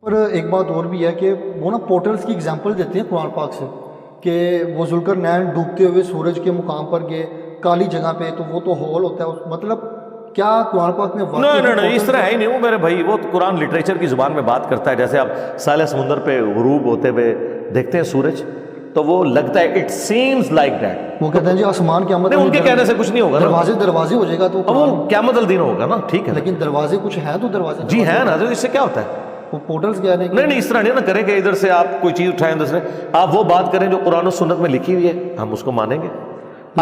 اور ایک بات اور بھی ہے کہ وہ نا پورٹلز کی اگزامپل دیتے ہیں قرآن پاک سے کہ وہ ذوالقرنین ڈوبتے ہوئے سورج کے مقام پر گئے کالی جگہ پہ، تو وہ تو ہول ہوتا ہے، مطلب کیا قرآن پاک میں نہیں اس طرح ہے ہی نہیں. وہ میرے بھائی وہ قرآن لٹریچر کی زبان میں بات کرتا ہے. جیسے آپ ساحل سمندر پہ غروب ہوتے ہوئے دیکھتے ہیں سورج، تو وہ لگتا ہے اٹ سیمز لائک دیٹ. وہ کہتے ہیں جی آسمان قیامت ان کے کہنے سے کچھ نہیں ہوگا، دروازے ہو جائے گا تو وہ قیامت الدین ہوگا نا. ٹھیک ہے لیکن دروازے کچھ ہیں تو دروازے جی ہے نا، تو اس سے کیا ہوتا ہے؟ وہ پورٹلز کیا ہے نہیں اس طرح نہیں نا کریں کہ ادھر سے آپ کوئی چیز اٹھائیں دوسرے. آپ وہ بات کریں جو قرآن و سنت میں لکھی ہوئی ہے، ہم اس کو مانیں گے.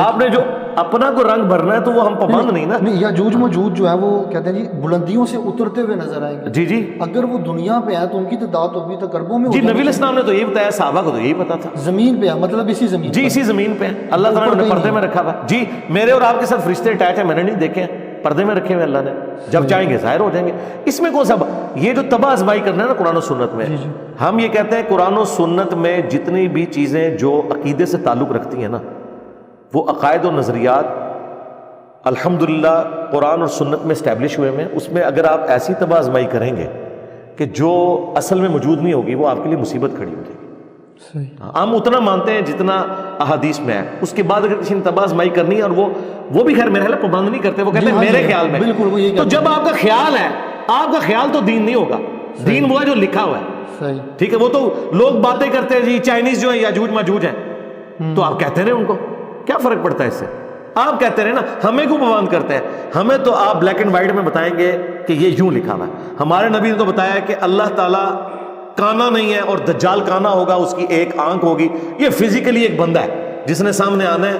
آپ نے جو اپنا کو رنگ بھرنا ہے تو وہ ہم پابند نہیں نا. نہیں یاجوج موجود جو ہے وہ کہتے ہیں جی بلندیوں سے اترتے ہوئے نظر آئیں گے. جی اگر وہ دنیا پہ ہے تو ان کی تعداد ابھی تک اربوں میں جی. نبی علیہ السلام نے تو یہی بتایا، صحابہ کو تو یہی پتا تھا. زمین پہ ہے، مطلب اسی زمین جی اسی زمین پہ ہے. اللہ تعالیٰ نے پردے میں رکھا ہوا. جی میرے اور آپ کے ساتھ فرشتے اٹیچ ہیں، میں نے نہیں دیکھے ہیں، پردے میں رکھے ہوئے اللہ نے. جب چاہیں گے ظاہر ہو جائیں گے. اس میں کون سا یہ جو تباہ آزمائی کرنا ہے نا قرآن و سنت میں، ہم یہ کہتے ہیں قرآن و سنت میں جتنی بھی چیزیں جو عقیدے سے تعلق رکھتی ہیں نا، وہ عقائد و نظریات الحمدللہ قرآن اور سنت میں اسٹیبلش ہوئے ہیں. اس میں اگر آپ ایسی تباہ آزمائی کریں گے کہ جو اصل میں موجود نہیں ہوگی، وہ آپ کے لیے مصیبت کھڑی ہو جائے گی. ہم اتنا مانتے ہیں جتنا احادیث میں ہے. اس کے بعد اگر کسی نے تباہ آزمائی کرنی ہے، اور وہ بھی خیر میرے خیال پابند نہیں کرتے، وہ کہتے ہیں میرے خیال میں. تو جب آپ کا خیال ہے، آپ کا خیال تو دین نہیں ہوگا. دین وہ ہے جو لکھا ہوا ہے. ٹھیک ہے، وہ تو لوگ باتیں کرتے ہیں جی چائنیز جو ہے یاجوج ماجوج ہیں، تو آپ کہتے رہے ان کو، کیا فرق پڑتا ہے اس سے؟ آپ کہتے رہے نا. ہمیں کیوں پابند کرتے ہیں؟ ہمیں تو آپ بلیک اینڈ وائٹ میں بتائیں گے کہ یہ یوں لکھا ہوا ہے. ہمارے نبی نے تو بتایا کہ اللہ تعالیٰ کانا نہیں ہے اور دجال کانا ہوگا، اس کی ایک آنکھ ہوگی. یہ فزیکلی ایک بندہ ہے جس نے سامنے آنا ہے،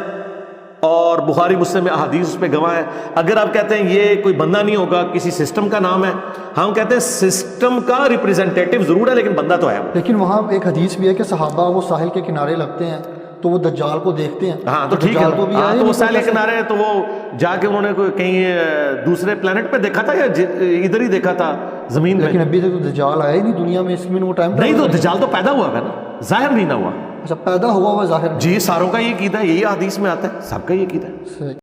اور بخاری مسلم میں احادیث اس پہ گواہ ہے. اگر آپ کہتے ہیں یہ کوئی بندہ نہیں ہوگا، کسی سسٹم کا نام ہے، ہم کہتے ہیں سسٹم کا ریپریزنٹیٹیو ضرور ہے لیکن بندہ تو ہے. لیکن وہاں ایک حدیث بھی ہے کہ صحابہ وہ ساحل کے کنارے لگتے ہیں تو وہ دجال کو دیکھتے ہیں. ہاں تو ٹھیک ہے، تو وہ ساحل کے کنارے، تو وہ جا کے انہوں نے کہیں دوسرے پلانٹ پہ دیکھا تھا یا ادھر ہی دیکھا تھا زمین میں؟ لیکن ابھی تک تو دجال آیا ہی نہیں دنیا میں. اس میں وہ ٹائم نہیں، تو دجال تو پیدا ہوا ہے نا، ظاہر نہیں نہ ہوا. اچھا پیدا ہوا ظاہر. جی ساروں کا یہ عقیدہ ہے، یہی حدیث میں آتا ہے، سب کا یہ عقیدہ ہے.